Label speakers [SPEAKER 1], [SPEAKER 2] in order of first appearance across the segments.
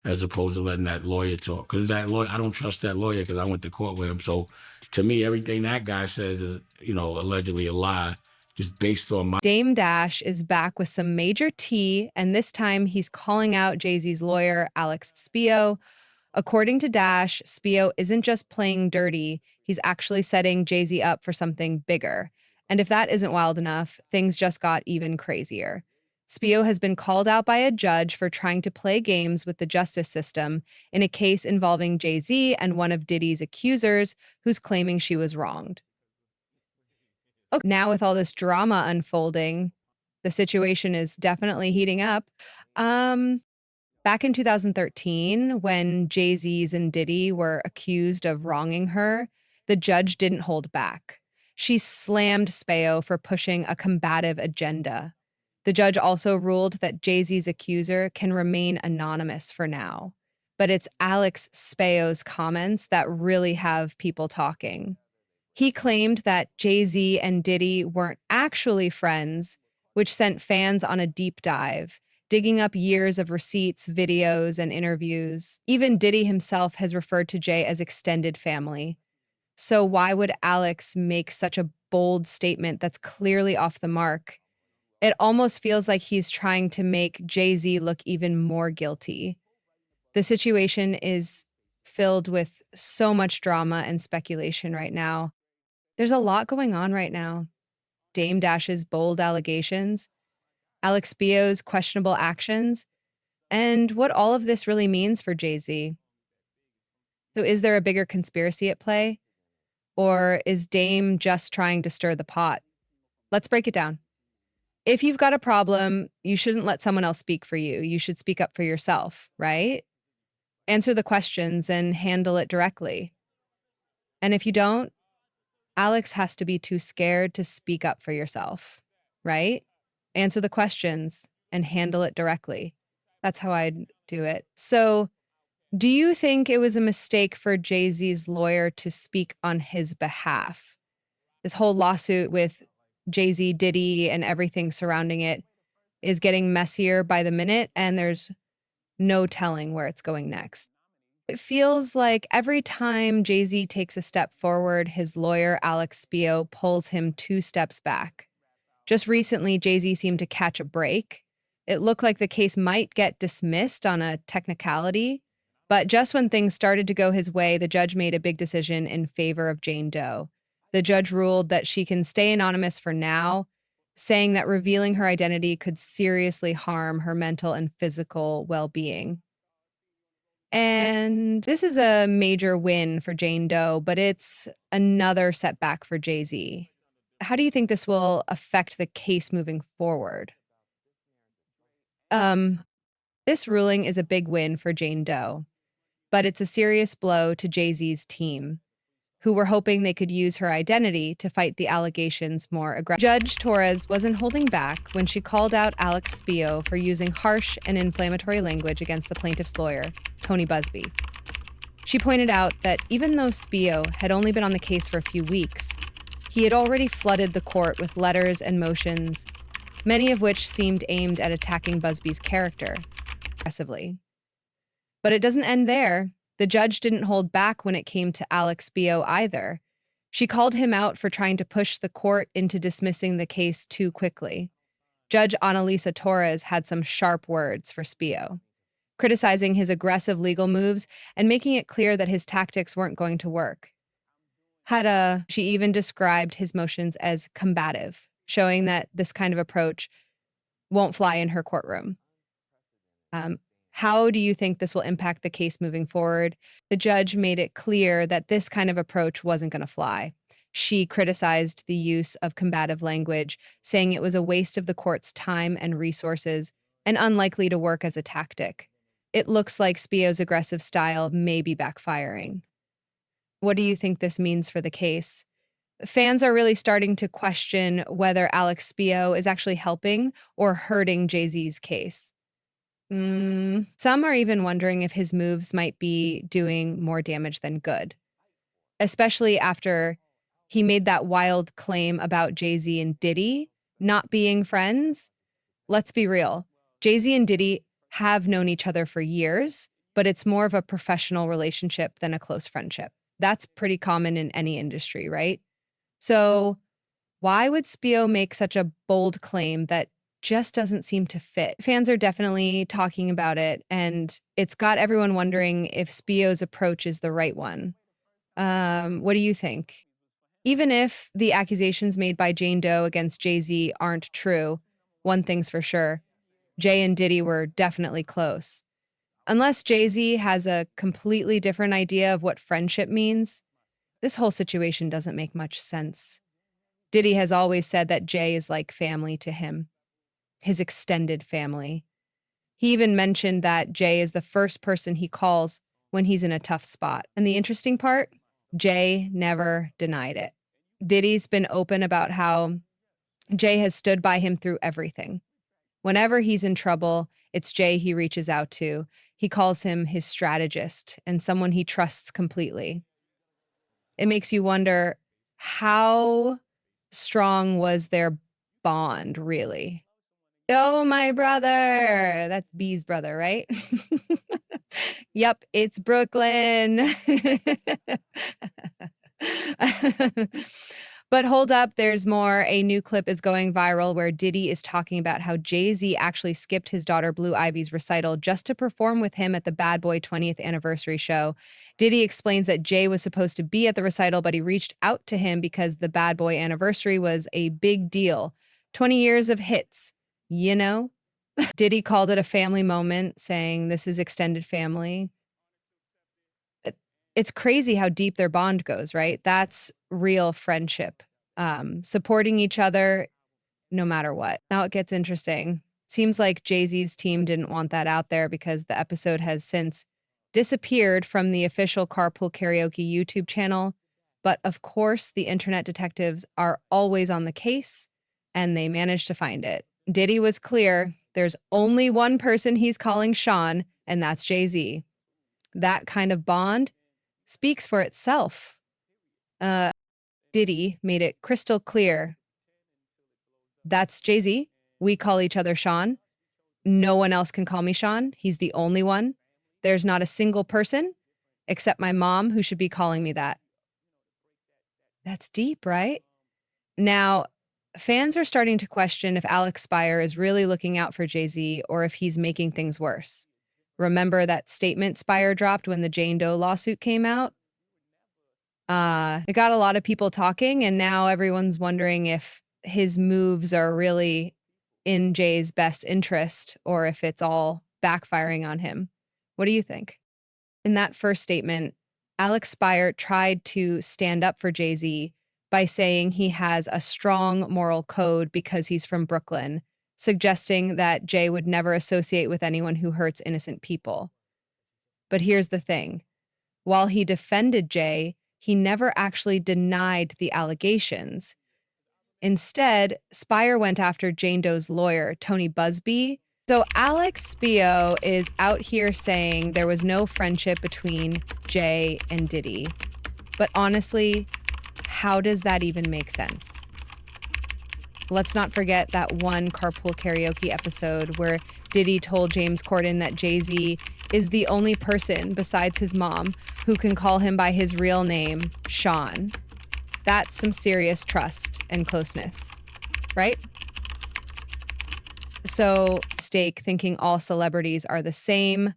[SPEAKER 1] as opposed to letting that lawyer talk. Because that lawyer, I don't trust that lawyer because I went to court with him. So to me, everything that guy says is, allegedly a lie, just based on my.
[SPEAKER 2] Dame Dash is back with some major tea, and this time he's calling out Jay-Z's lawyer, Alex Spio. According to Dash, Spio isn't just playing dirty, he's actually setting Jay-Z up for something bigger. And if that isn't wild enough, things just got even crazier. Spio has been called out by a judge for trying to play games with the justice system in a case involving Jay-Z and one of Diddy's accusers who's claiming she was wronged. Okay, now with all this drama unfolding, the situation is definitely heating up. Back in 2013, when Jay-Z's and Diddy were accused of wronging her, the judge didn't hold back. She slammed Spio for pushing a combative agenda. The judge also ruled that Jay-Z's accuser can remain anonymous for now. But it's Alex Spio's comments that really have people talking. He claimed that Jay-Z and Diddy weren't actually friends, which sent fans on a deep dive, digging up years of receipts, videos, and interviews. Even Diddy himself has referred to Jay as extended family. So why would Alex make such a bold statement that's clearly off the mark? It almost feels like he's trying to make Jay-Z look even more guilty. The situation is filled with so much drama and speculation right now. There's a lot going on right now. Dame Dash's bold allegations, Alex Spio's questionable actions, and what all of this really means for Jay-Z. So is there a bigger conspiracy at play? Or is Dame just trying to stir the pot? Let's break it down. If you've got a problem, you shouldn't let someone else speak for you. You should speak up for yourself, right? Answer the questions and handle it directly. And if you don't, Alex has to be too scared to speak up for yourself, right? Answer the questions and handle it directly. That's how I'd do it. So, do you think it was a mistake for Jay-Z's lawyer to speak on his behalf? This whole lawsuit with Jay-Z, Diddy, and everything surrounding it is getting messier by the minute, and there's no telling where it's going next. It feels like every time Jay-Z takes a step forward, his lawyer, Alex Spio, pulls him 2 steps back. Just recently, Jay-Z seemed to catch a break. It looked like the case might get dismissed on a technicality, but just when things started to go his way, the judge made a big decision in favor of Jane Doe. The judge ruled that she can stay anonymous for now, saying that revealing her identity could seriously harm her mental and physical well-being. And this is a major win for Jane Doe, but it's another setback for Jay-Z. How do you think this will affect the case moving forward? Um, this ruling is a big win for Jane Doe, but it's a serious blow to Jay-Z's team, who were hoping they could use her identity to fight the allegations more aggressively. Judge Torres wasn't holding back when she called out Alex Spio for using harsh and inflammatory language against the plaintiff's lawyer, Tony Busby. She pointed out that even though Spio had only been on the case for a few weeks, he had already flooded the court with letters and motions, many of which seemed aimed at attacking Busby's character aggressively. But it doesn't end there. The judge didn't hold back when it came to Alex Spio either. She called him out for trying to push the court into dismissing the case too quickly. Judge Annalisa Torres had some sharp words for Spio, criticizing his aggressive legal moves and making it clear that his tactics weren't going to work. She even described his motions as combative, showing that this kind of approach won't fly in her courtroom. How do you think this will impact the case moving forward? The judge made it clear that this kind of approach wasn't going to fly. She criticized the use of combative language, saying it was a waste of the court's time and resources and unlikely to work as a tactic. It looks like Spio's aggressive style may be backfiring. What do you think this means for the case? Fans are really starting to question whether Alex Spio is actually helping or hurting Jay-Z's case. Some are even wondering if his moves might be doing more damage than good, especially after he made that wild claim about Jay-Z and Diddy not being friends. Let's be real. Jay-Z and Diddy have known each other for years, but it's more of a professional relationship than a close friendship. That's pretty common in any industry, right? So, why would Spio make such a bold claim that just doesn't seem to fit? Fans are definitely talking about it, and it's got everyone wondering if Spio's approach is the right one. What do you think? Even if the accusations made by Jane Doe against Jay-Z aren't true, one thing's for sure, Jay and Diddy were definitely close. Unless Jay-Z has a completely different idea of what friendship means, this whole situation doesn't make much sense. Diddy has always said that Jay is like family to him, his extended family. He even mentioned that Jay is the first person he calls when he's in a tough spot. And the interesting part, Jay never denied it. Diddy's been open about how Jay has stood by him through everything. Whenever he's in trouble, it's Jay he reaches out to. He calls him his strategist and someone he trusts completely. It makes you wonder, how strong was their bond, really? Oh, my brother. That's B's brother, right? Yep, it's Brooklyn. But hold up, there's more. A new clip is going viral where Diddy is talking about how Jay-Z actually skipped his daughter Blue Ivy's recital just to perform with him at the Bad Boy 20th anniversary show. Diddy explains that Jay was supposed to be at the recital, but he reached out to him because the Bad Boy anniversary was a big deal. 20 years of hits, you know? Diddy called it a family moment, saying this is extended family. It's crazy how deep their bond goes, right? That's real friendship. Supporting each other no matter what. Now it gets interesting. Seems like Jay-Z's team didn't want that out there because the episode has since disappeared from the official Carpool Karaoke YouTube channel. But of course, the internet detectives are always on the case, and they managed to find it. Diddy was clear, there's only one person he's calling Sean, and that's Jay-Z. That kind of bond speaks for itself. Diddy made it crystal clear. That's Jay-Z. We call each other Sean. No one else can call me Sean. He's the only one. There's not a single person except my mom who should be calling me that. That's deep, right? Now, fans are starting to question if Alex Spire is really looking out for Jay-Z or if he's making things worse. Remember that statement Spire dropped when the Jane Doe lawsuit came out? It got a lot of people talking, and now everyone's wondering if his moves are really in Jay's best interest or if it's all backfiring on him. What do you think? In that first statement, Alex Spire tried to stand up for Jay-Z by saying he has a strong moral code because he's from Brooklyn, suggesting that Jay would never associate with anyone who hurts innocent people. But here's the thing. While he defended Jay, he never actually denied the allegations. Instead, Spire went after Jane Doe's lawyer, Tony Busby. So Alex Spio is out here saying there was no friendship between Jay and Diddy. But honestly, how does that even make sense? Let's not forget that one Carpool Karaoke episode where Diddy told James Corden that Jay-Z is the only person besides his mom who can call him by his real name, Sean. That's some serious trust and closeness, right? So, mistake thinking all celebrities are the same.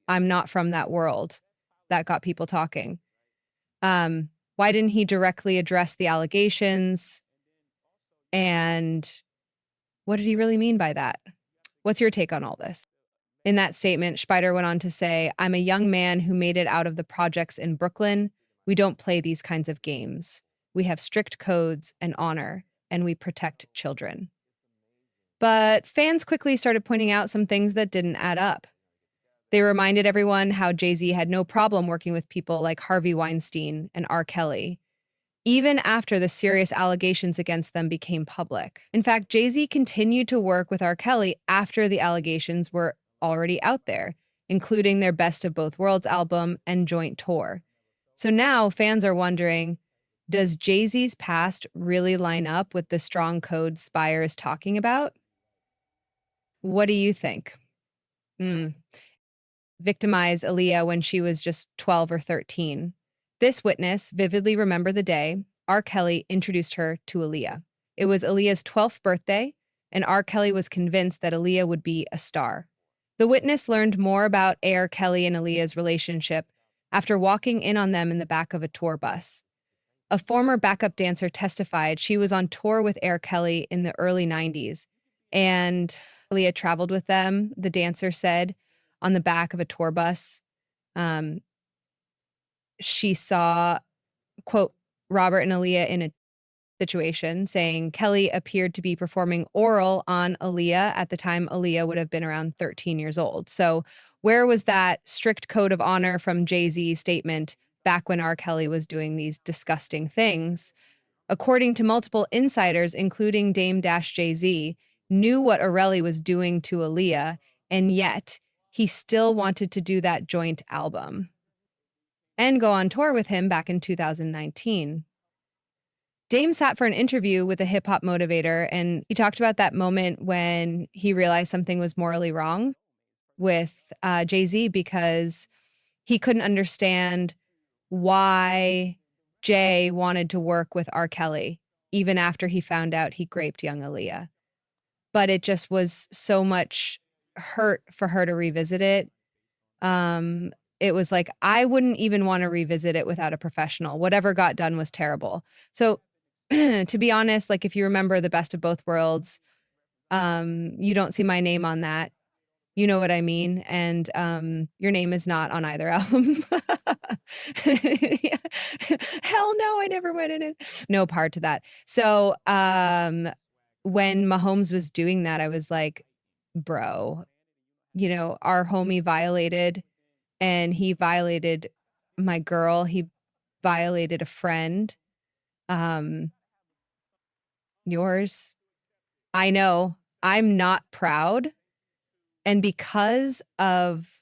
[SPEAKER 2] I'm not from that world. That got people talking. Why didn't he directly address the allegations? And what did he really mean by that? What's your take on all this? In that statement, Spider went on to say, I'm a young man who made it out of the projects in Brooklyn. We don't play these kinds of games. We have strict codes and honor, and we protect children. But fans quickly started pointing out some things that didn't add up. They reminded everyone how Jay-Z had no problem working with people like Harvey Weinstein and R. Kelly, even after the serious allegations against them became public. In fact, Jay-Z continued to work with R. Kelly after the allegations were already out there, including their Best of Both Worlds album and joint tour. So now fans are wondering, does Jay-Z's past really line up with the strong code Spire is talking about? What do you think? Hmm. victimize Aaliyah when she was just 12 or 13. This witness vividly remembered the day R. Kelly introduced her to Aaliyah. It was Aaliyah's 12th birthday, and R. Kelly was convinced that Aaliyah would be a star. The witness learned more about R. Kelly and Aaliyah's relationship after walking in on them in the back of a tour bus. A former backup dancer testified she was on tour with R. Kelly in the early 90s, and Aaliyah traveled with them, the dancer said, on the back of a tour bus. Um, she saw, quote, Robert and Aaliyah in a situation, saying Kelly appeared to be performing oral on Aaliyah at the time Aaliyah would have been around 13 years old. So where was that strict code of honor from Jay-Z's statement back when R. Kelly was doing these disgusting things? According to multiple insiders, including Dame Dash Jay-Z, knew what Arelli was doing to Aaliyah, and yet he still wanted to do that joint album and go on tour with him back in 2019. Dame sat for an interview with a hip hop motivator, and he talked about that moment when he realized something was morally wrong with Jay-Z because he couldn't understand why Jay wanted to work with R. Kelly, even after he found out he raped young Aaliyah. But it just was so much hurt for her to revisit it. It was like, I wouldn't even want to revisit it without a professional. Whatever got done was terrible. So to be honest, like if you remember The Best of Both Worlds, you don't see my name on that. You know what I mean? And your name is not on either album. Yeah. Hell no, I never went in it. No part to that. So when Mahomes was doing that, I was like, bro, our homie violated, and he violated my girl. He violated a friend. Um, yours. I know I'm not proud. And because of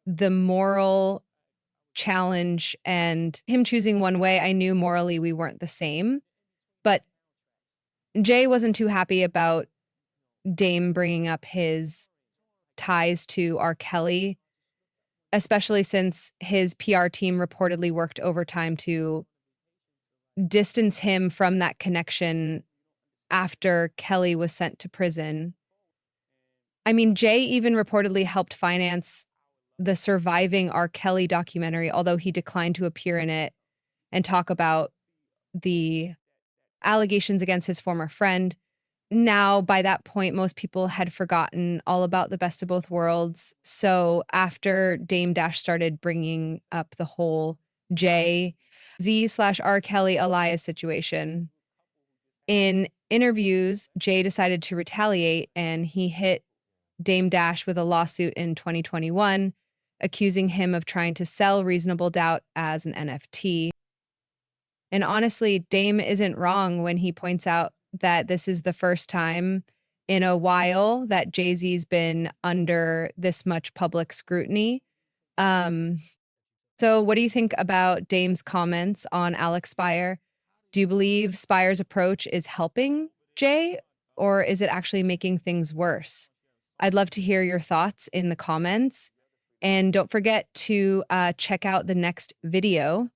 [SPEAKER 2] the moral challenge and him choosing one way, I knew morally we weren't the same. But Jay wasn't too happy about Dame bringing up his ties to R. Kelly, especially since his PR team reportedly worked overtime to distance him from that connection after Kelly was sent to prison. I mean, Jay even reportedly helped finance the surviving R. Kelly documentary, although he declined to appear in it and talk about the allegations against his former friend. Now, by that point, most people had forgotten all about The Best of Both Worlds. So after Dame Dash started bringing up the whole Jay Z/R. Kelly Elias situation, in interviews, Jay decided to retaliate, and he hit Dame Dash with a lawsuit in 2021, accusing him of trying to sell Reasonable Doubt as an NFT. And honestly, Dame isn't wrong when he points out that this is the first time in a while that Jay-Z's been under this much public scrutiny. Um, so what do you think about Dame's comments on Alex Spire? Do you believe Spire's approach is helping Jay, or is it actually making things worse? I'd love to hear your thoughts in the comments. And don't forget to check out the next video